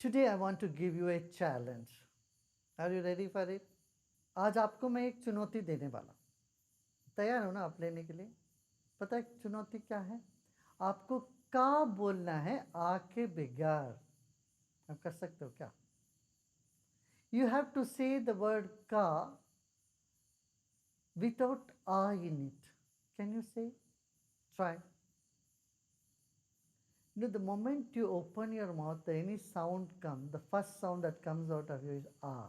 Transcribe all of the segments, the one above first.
Today I want to give you a challenge. Are you ready for it? आज आपको मैं एक चुनौती देने वाला हूँ। तैयार हो ना आप लेने के लिए? पता है चुनौती क्या है? आपको का बोलना है आ के बगैर। आप कर सकते हो क्या? You have to say the word ka without a in it. Can you say? Try. The moment you open your mouth, any sound comes, the first sound that comes out of you is ah.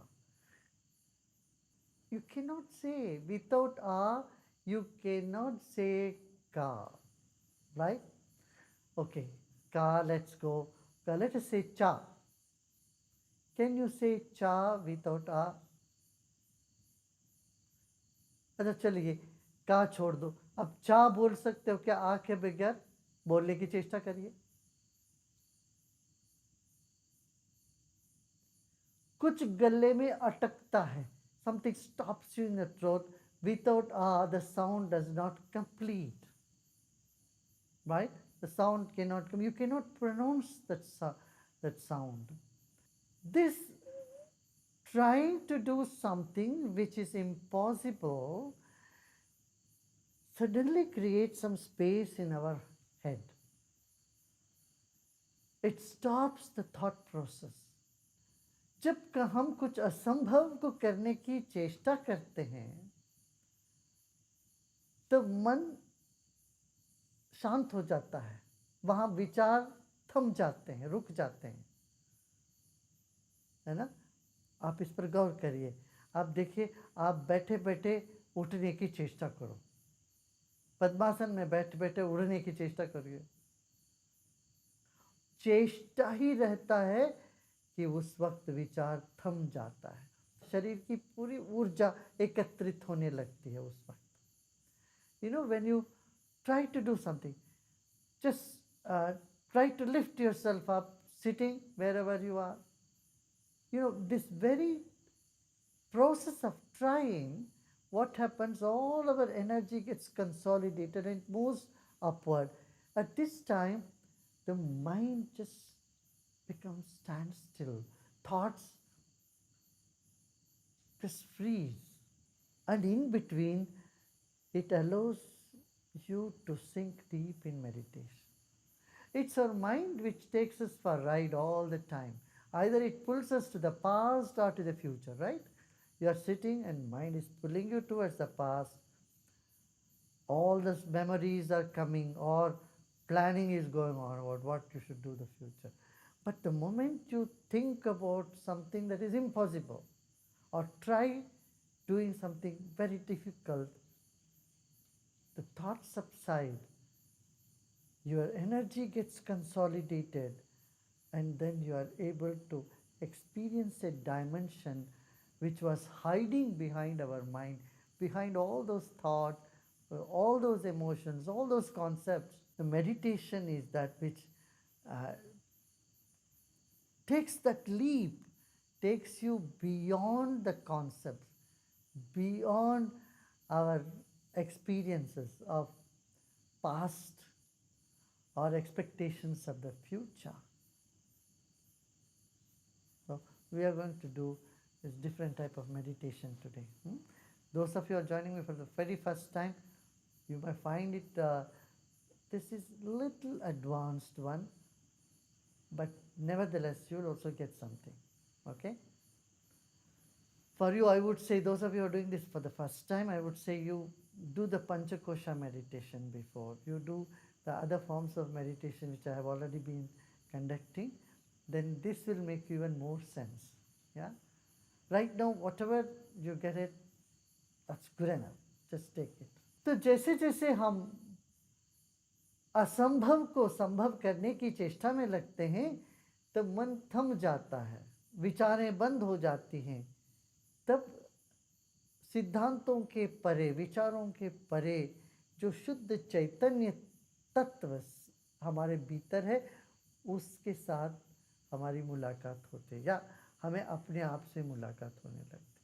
You cannot say without a, you cannot say ka, right? Okay, ka, let's go. Let us say cha. Can you say cha without a? अच्छा चलिए का छोड़ दो, अब चा बोल सकते हो क्या आ के बगैर? बोलने की चेष्टा करिए। कुछ गले में अटकता है, something stops you in the throat. Without a, the sound does not complete, right? The sound cannot come. You cannot pronounce that sound. This trying to do something which is impossible suddenly creates some space in our head. It stops the thought process. जब हम कुछ असंभव को करने की चेष्टा करते हैं तो मन शांत हो जाता है, वहाँ विचार थम जाते हैं, रुक जाते हैं, है ना? आप इस पर गौर करिए। आप देखिए, आप बैठे बैठे उठने की चेष्टा करो, पद्मासन में बैठे बैठे उड़ने की चेष्टा करिए। चेष्टा ही रहता है कि उस वक्त विचार थम जाता है, शरीर की पूरी ऊर्जा एकत्रित होने लगती है उस वक्त। When you try to do something, just try to lift yourself up, sitting wherever you are. This very process of trying, what happens, all our energy gets consolidated and moves upward. At this time, the mind just becomes standstill. Thoughts just freeze. And in between, it allows you to sink deep in meditation. It's our mind which takes us for a ride all the time. Either it pulls us to the past or to the future, right? You are sitting and mind is pulling you towards the past. All those memories are coming, or planning is going on about what you should do in the future. But the moment you think about something that is impossible or try doing something very difficult, the thoughts subside, your energy gets consolidated, and then you are able to experience a dimension which was hiding behind our mind, behind all those thoughts, all those emotions, all those concepts. The meditation is that which takes that leap, takes you beyond the concepts, beyond our experiences of past or expectations of the future. So we are going to do this different type of meditation today. Those of you who are joining me for the very first time, you might find it, this is little advanced one, but nevertheless you will also get something, okay? For you, I would say, those of you who are doing this for the first time, I would say you do the Panchakosha meditation before. You do the other forms of meditation which I have already been conducting. Then this will make even more sense. Yeah. Right now, whatever you get it, that's good enough. Just take it. तो जैसे जैसे हम असंभव को संभव करने की चेष्टा में लगते हैं, तब मन थम जाता है, विचारें बंद हो जाती हैं। तब सिद्धांतों के परे, विचारों के परे जो शुद्ध चैतन्य तत्व हमारे भीतर है, उसके साथ हमारी मुलाकात होती, या हमें अपने आप से मुलाकात होने लगती।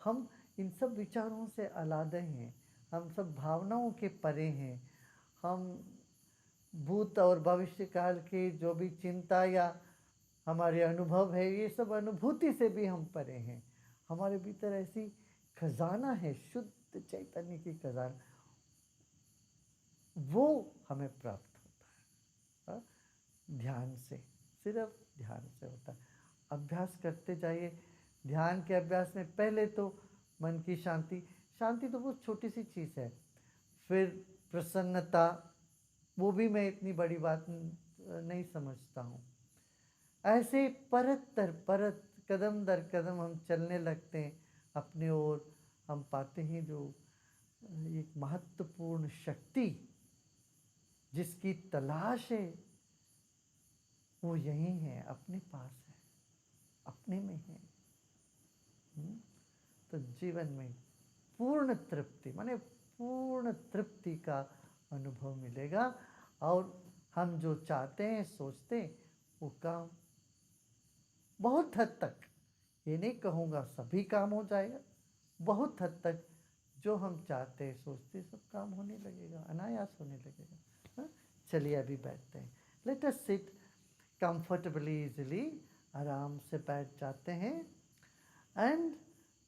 हम इन सब विचारों से आलादा हैं, हम सब भावनाओं के परे हैं, हम भूत और भविष्य काल के जो भी चिंता या हमारे अनुभव है, ये सब अनुभूति से भी हम परे हैं। हमारे भीतर ऐसी खजाना है, शुद्ध चैतन्य की खजाना, वो हमें प्राप्त होता है ध्यान से, सिर्फ ध्यान से होता है। अभ्यास करते जाइए। ध्यान के अभ्यास में पहले तो मन की शांति, शांति तो बहुत छोटी सी चीज़ है। फिर प्रसन्नता, वो भी मैं इतनी बड़ी बात नहीं समझता हूँ। ऐसे परत दर परत, कदम दर कदम हम चलने लगते हैं अपने ओर। हम पाते हैं जो एक महत्वपूर्ण शक्ति जिसकी तलाश है, वो यहीं है, अपने पास है, अपने में है। तो जीवन में पूर्ण तृप्ति, माने पूर्ण तृप्ति का अनुभव मिलेगा। और हम जो चाहते हैं, सोचते हैं, वो काम बहुत हद तक, ये नहीं कहूँगा सभी काम हो जाएगा, बहुत हद तक जो हम चाहते हैं, सोचते हैं, सब काम होने लगेगा, अनायास होने लगेगा। हाँ? चलिए अभी बैठते हैं। Let us sit comfortably, easily, आराम से बैठ जाते हैं। And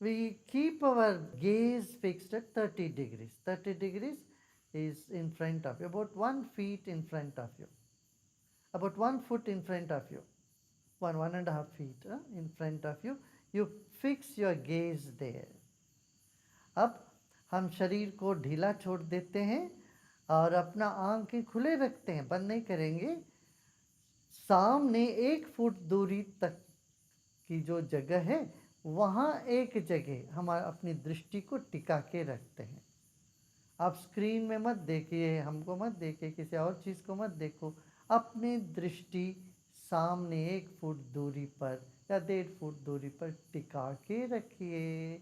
we keep our gaze fixed at 30 degrees. 30 degrees is in front of you, about 1 feet in front of you, about 1 foot in front of you, 1.5 feet in front of you. You fix your gaze there. अब हम शरीर को ढीला छोड़ देते हैं और अपना आंखें खुले रखते हैं, बंद नहीं करेंगे। सामने 1 फुट दूरी तक की जो जगह है, वहाँ एक जगह हम अपनी दृष्टि को टिका के रखते हैं। आप स्क्रीन में मत देखिए, हमको मत देखिए, किसी और चीज़ को मत देखो। अपनी दृष्टि सामने 1 फुट दूरी पर या 1.5 फुट दूरी पर टिका के रखिए।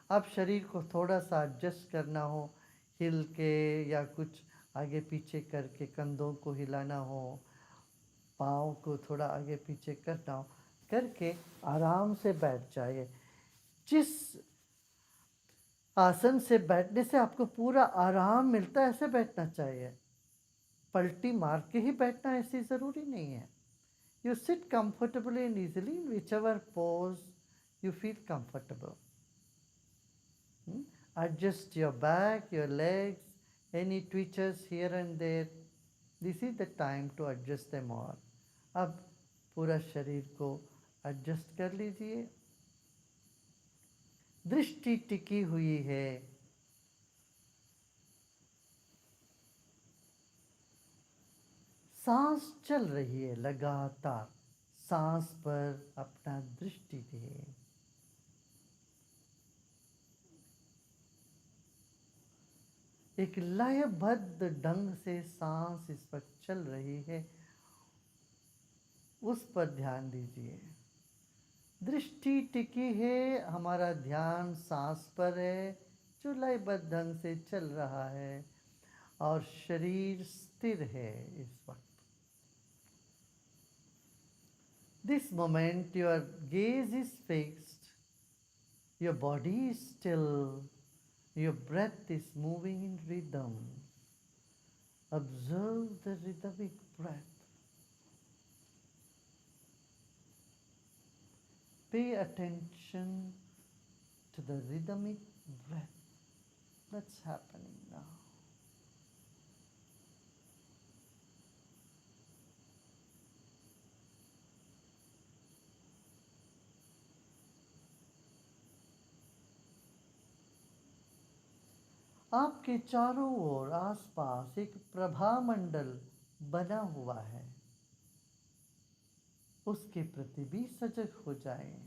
अब शरीर को थोड़ा सा एडजस्ट करना हो, हिल के या कुछ आगे पीछे करके कंधों को हिलाना हो, पाँव को थोड़ा आगे पीछे करना हो, करके आराम से बैठ जाइए। जिस आसन से बैठने से आपको पूरा आराम मिलता है, ऐसे बैठना चाहिए। पलटी मार के ही बैठना ऐसी ज़रूरी नहीं है। You sit comfortably and easily in which ever pose you feel comfortable. Adjust your back, your legs, any twitches here and there. This is the time to adjust them all. अब पूरा शरीर को एडजस्ट कर लीजिए। दृष्टि टिकी हुई है। सांस चल रही है लगातार। सांस पर अपना दृष्टि दे। एक लयबद्ध ढंग से सांस इस वक्त चल रही है, उस पर ध्यान दीजिए। दृष्टि टिकी है, हमारा ध्यान सांस पर है जो लयबद्ध ढंग से चल रहा है, और शरीर स्थिर है इस वक्त। This moment your gaze is fixed, your body is still, your breath is moving in rhythm. Observe the rhythmic breath. Pay attention to the rhythmic breath that's happening now. आपके चारों ओर आसपास एक प्रभामंडल बना हुआ है, उसके प्रति भी सजग हो जाएं।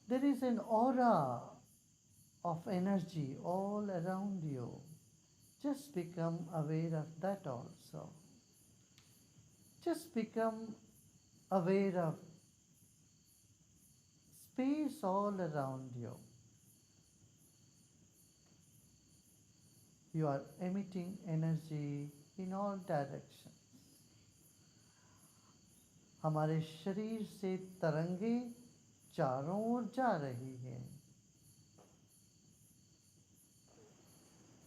There is an aura of energy all around you. Just become aware of that also. Just become aware of space all around you. You are emitting energy in all directions. हमारे शरीर से तरंगे चारों ओर जा रही है।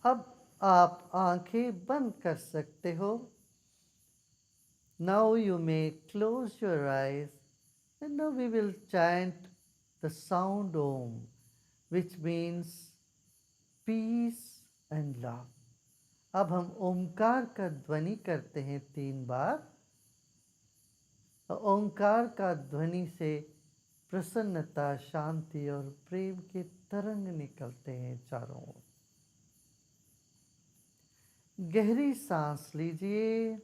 अब आप आंखें बंद कर सकते हो। Now you may close your eyes, and now we will chant the sound Om, which means peace and love. अब हम ओंकार का ध्वनि करते हैं 3 बार। ओंकार का ध्वनि से प्रसन्नता, शांति और प्रेम के तरंग निकलते हैं चारों ओर। गहरी सांस लीजिए।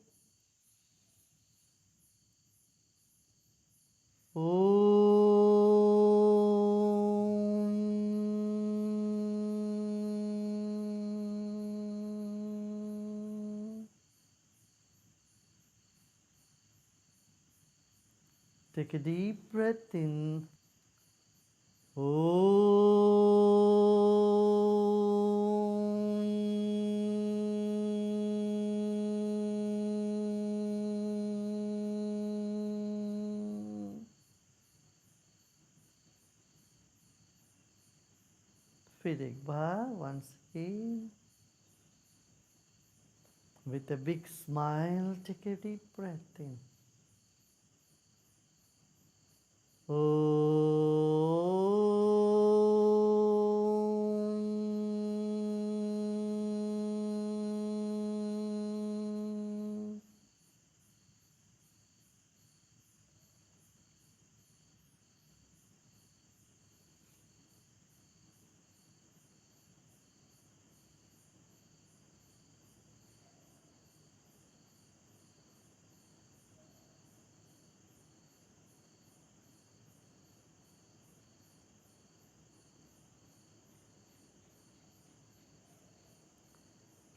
Take a deep breath in. फिर एक बार, once again, with a big smile, take a deep breath in.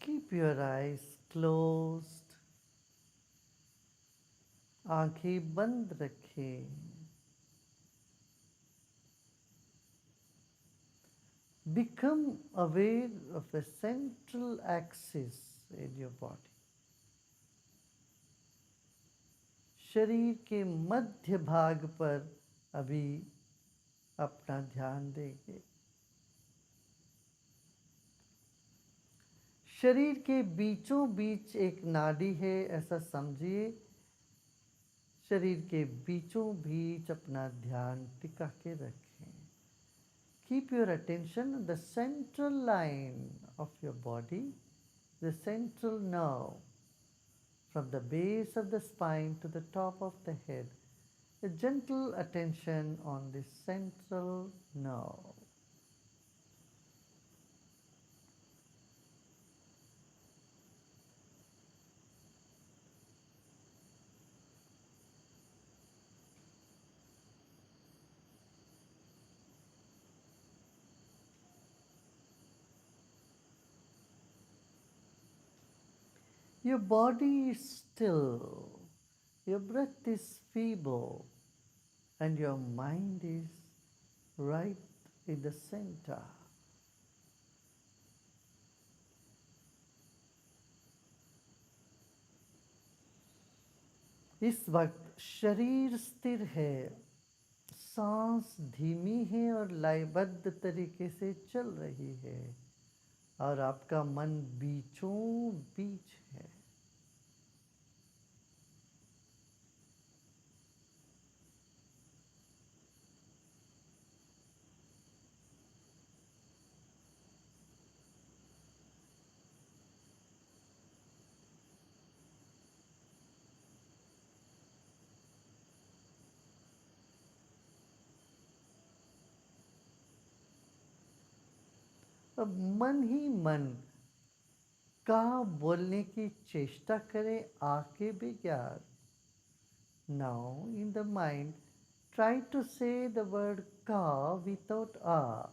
Keep your eyes closed. आंखें बंद रखें। Become aware of a central axis in your body. शरीर के मध्य भाग पर अभी अपना ध्यान देंगे। शरीर के बीचों बीच एक नाड़ी है, ऐसा समझिए। शरीर के बीचों बीच अपना ध्यान टिका के रखें। Keep your attention on the central line of your body, the central nerve, from the base of the spine to the top of the head. A gentle attention on the central nerve. Your body is still, your breath is feeble, and your mind is right in the center. इस वक्त शरीर स्थिर है, सांस धीमी है और लयबद्ध तरीके से चल रही है, और आपका मन बीचों बीच है। अब मन ही मन का बोलने की चेष्टा करें, आके बगैर। Now in the mind, try to say the word ka without a.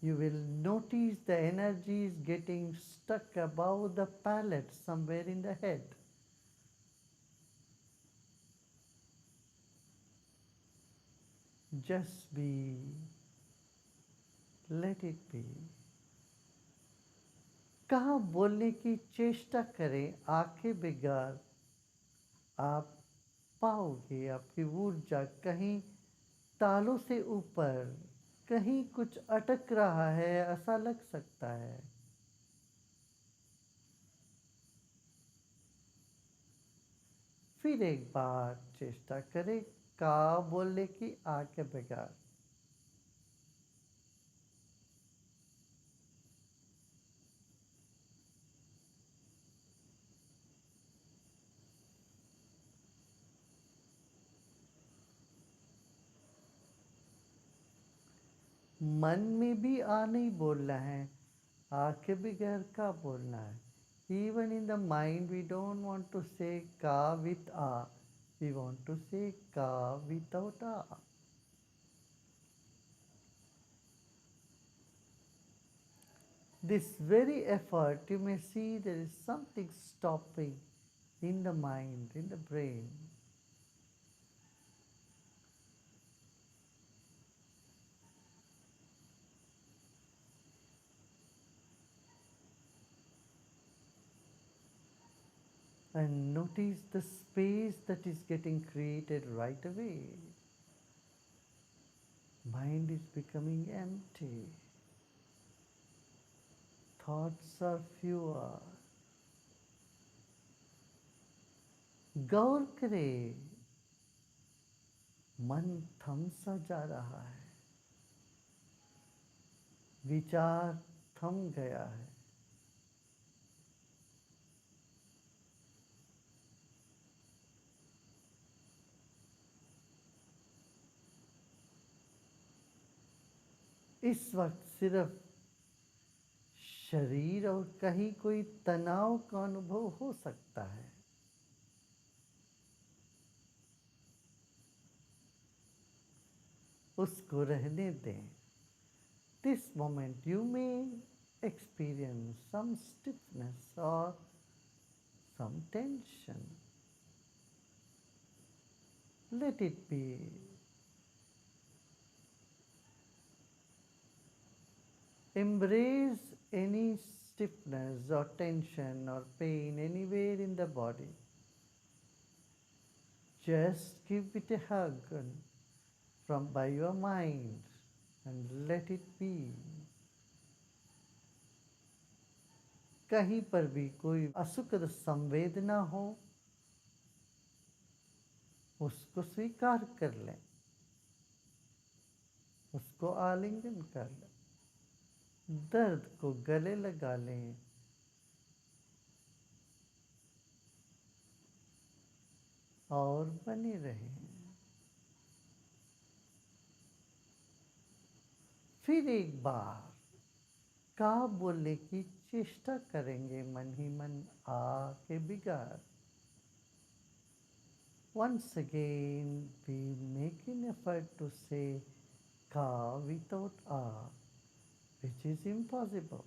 You will notice the energy is getting stuck above the palate somewhere in the head. Just be, let it be. कहाँ बोलने की चेष्टा करें, आंखें बिगाड़, आप पाओगे आपकी ऊर्जा कहीं तालों से ऊपर कहीं कुछ अटक रहा है ऐसा लग सकता है। फिर एक बार चेष्टा करें का बोलने की आ के बगैर। मन में भी आ नहीं बोलना है, आ के बगैर का बोलना है। Even in the mind, we don't want to say ka with a. We want to say ka without a. This very effort, you may see there is something stopping in the mind, in the brain. And notice the space that is getting created right away. Mind is becoming empty. Thoughts are fewer. गौर करें, मन थम सा जा रहा है, विचार थम गया है। इस वक्त सिर्फ शरीर और कहीं कोई तनाव का अनुभव हो सकता है। उसको रहने दें। This moment you may experience some stiffness or some tension. Let it be. Embrace any stiffness or tension or pain anywhere in the body. Just give it a hug from by your mind and let it be. कहीं पर भी कोई असुखद संवेदना हो, उसको स्वीकार कर लें, उसको आलिंगन कर लें, दर्द को गले लगा लें और बने रहें। फिर एक बार का बोलने की चेष्टा करेंगे मन ही मन आ के बिगाड़। Once again we make an effort to say ka without a, which is impossible.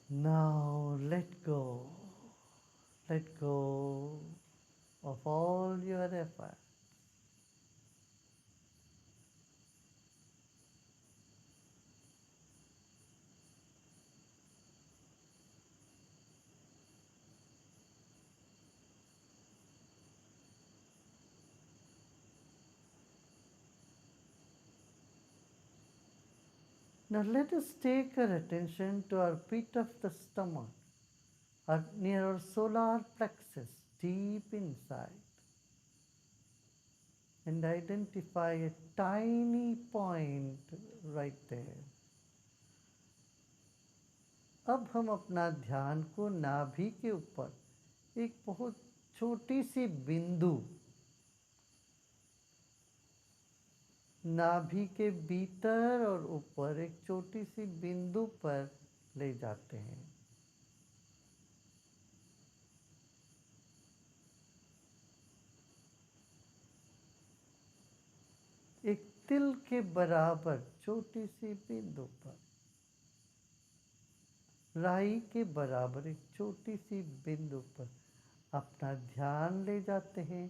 Now let go of all your effort. Now let us take our attention to our pit of the stomach, or near our solar plexus, deep inside, and identify a tiny point right there. अब हम अपना ध्यान को नाभि के ऊपर एक बहुत छोटी सी बिंदु, नाभि के भीतर और ऊपर एक छोटी सी बिंदु पर ले जाते हैं। एक तिल के बराबर छोटी सी बिंदु पर, राई के बराबर एक छोटी सी बिंदु पर अपना ध्यान ले जाते हैं,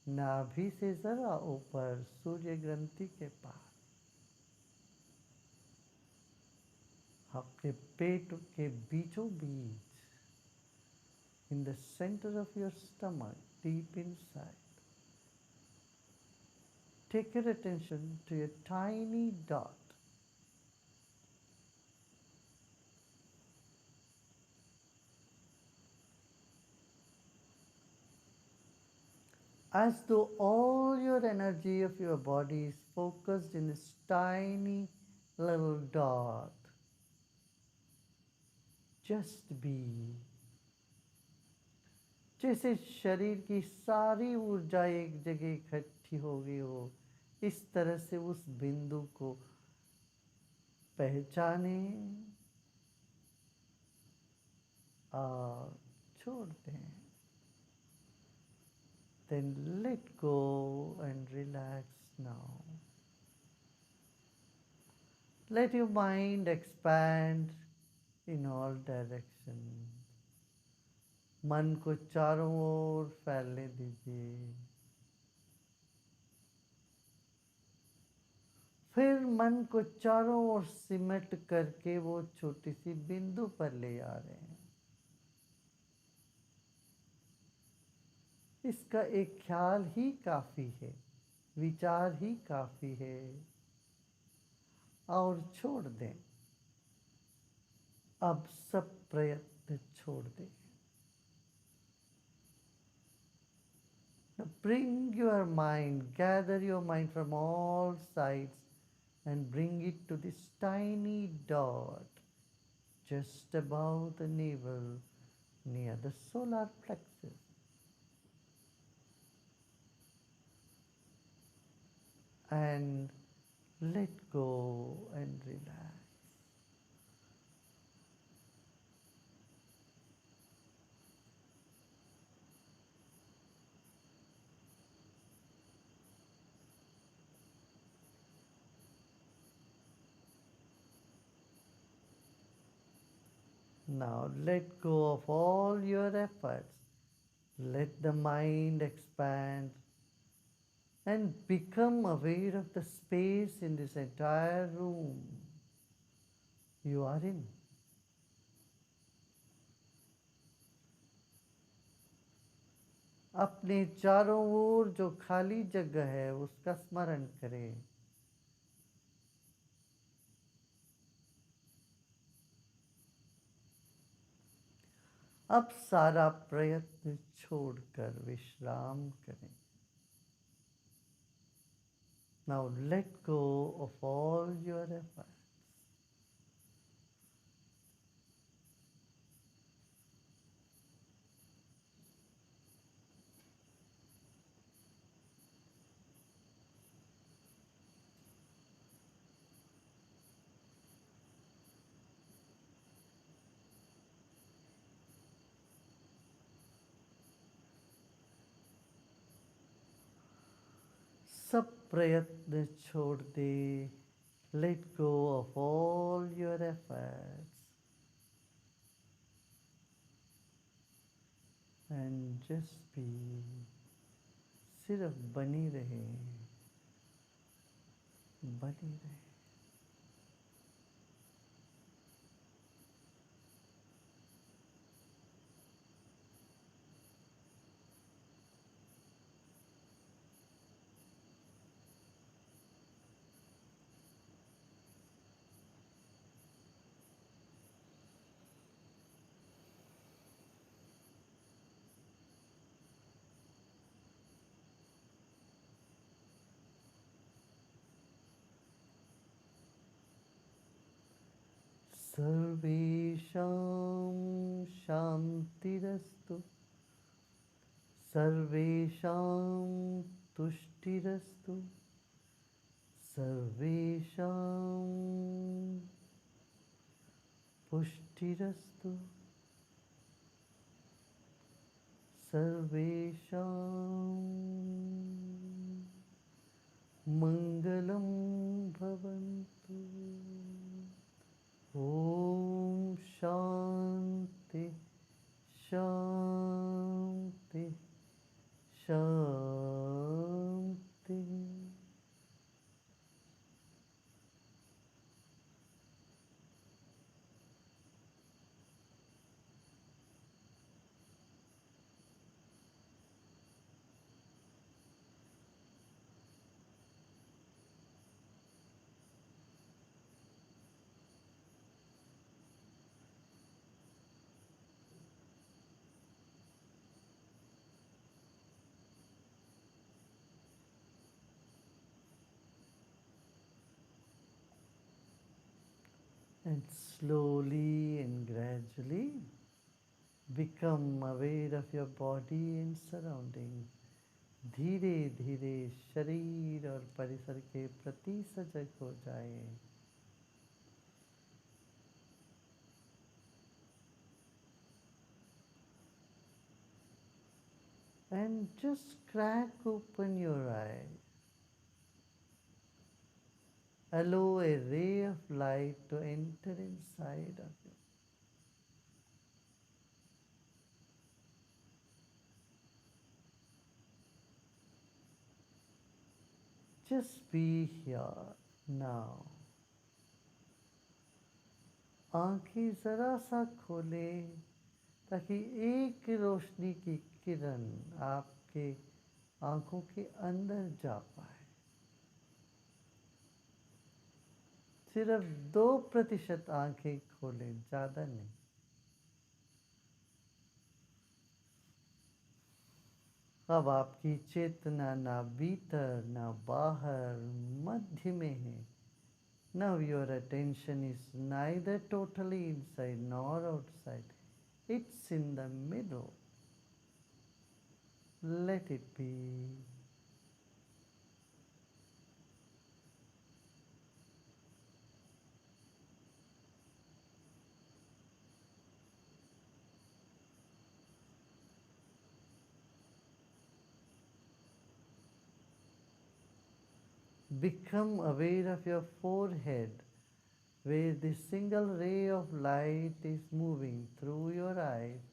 नाभि से जरा ऊपर सूर्य ग्रंथि के पास, अपने पेट के बीचों बीच in the center of your stomach, deep inside. Take your attention to a tiny dot. As though all your energy of your body is focused in this tiny little dot. Just be. जैसे शरीर की सारी ऊर्जा एक जगह इकट्ठी हो गई हो, इस तरह से उस बिंदु को पहचाने और छोड़ दें. Then let go and relax now. Let your mind expand in all directions. मन को चारों ओर फैलने दीजिए. फिर मन को चारों ओर सिमट करके वो छोटी सी बिंदु पर ले आ रहे हैं. इसका एक ख्याल ही काफ़ी है, विचार ही काफ़ी है, और छोड़ दें. अब सब प्रयत्न छोड़ दें. Now bring your mind, gather your mind from all sides and bring it to this tiny dot just above the navel near the solar plexus. And let go and relax. Now let go of all your efforts. Let the mind expand and become aware of the space in this entire room you are in. अपने चारों ओर जो खाली जगह है उसका स्मरण करें. अब सारा प्रयत्न छोड़कर विश्राम करें. Now let go of all your efforts. सब प्रयत्न छोड़ दे. Let go of all your efforts and just be. सिर्फ बनी रहे, बनी रहे. सर्वेषां शान्तिरस्तु. सर्वेषां तुष्टिरस्तु. सर्वेषां पुष्टिरस्तु. सर्वेषां मङ्गलं भवन्तु. ॐ शान्ति शान्ति शान्ति. And slowly and gradually become aware of your body and surrounding. धीरे धीरे शरीर और परिसर के प्रति सजग हो जाए. And just crack open your eyes. Allow a ray of light to enter inside of you. Just be here now. आंखें जरा सा खोले ताकि एक रोशनी की किरण आपके आंखों के अंदर जा पाए. सिर्फ 2% आंखें खोलें, ज़्यादा नहीं. अब आपकी चेतना ना भीतर ना बाहर, मध्य में है. Now your attention is neither totally inside nor outside. It's in the middle. Let it be. Become aware of your forehead, where the single ray of light is moving through your eyes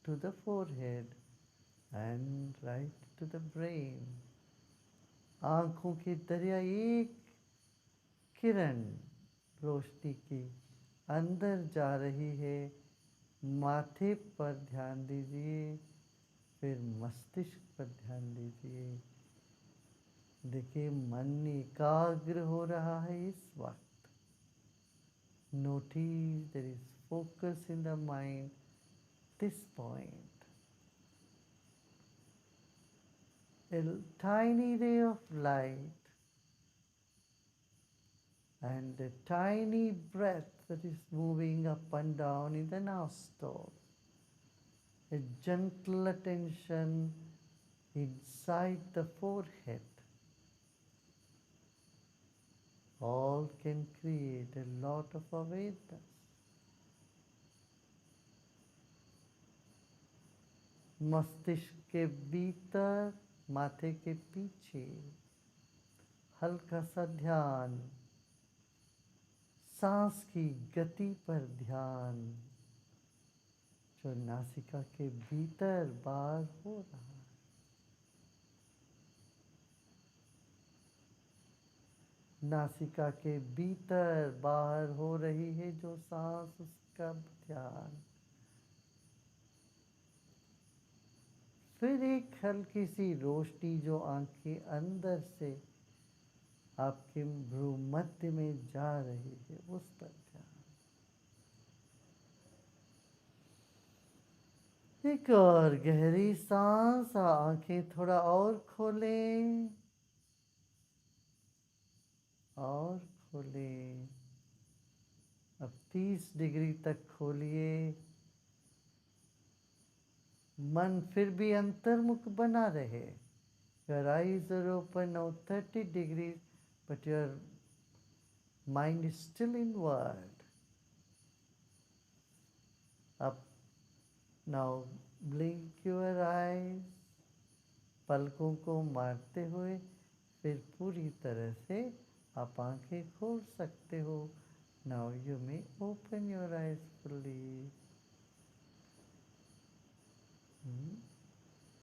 to the forehead and right to the brain. आँखों की दरिया एक किरण रोशनी की अंदर जा रही है. माथे पर ध्यान दीजिए, फिर मस्तिष्क पर ध्यान दीजिए. देखिए मन एकाग्र हो रहा है इस वक्त. Notice there is focus in the mind this point. A tiny ray of light and a tiny breath that is moving up and down in the nostril. A gentle attention inside the forehead. All can create a lot of awareness. मस्तिष्क के भीतर, माथे के पीछे हल्का सा ध्यान. सांस की गति पर ध्यान, जो नासिका के भीतर बाहर हो रहा है. नासिका के भीतर बाहर हो रही है जो सांस, उसका ध्यान. फिर एक हल्की सी रोशनी जो आंखें अंदर से आपके भ्रू मध्य में जा रही है, उस पर ध्यान. एक और गहरी सांस. आंखें थोड़ा और खोलें और खोलें. अब 30 डिग्री तक खोलिए. मन फिर भी अंतर्मुख बना रहे. Your eyes are open now 30 degrees, but your mind is still inward. Up now, blink your eyes. पलकों को मारते हुए फिर पूरी तरह से आप आंखें खोल सकते हो. Now you may open your eyes fully.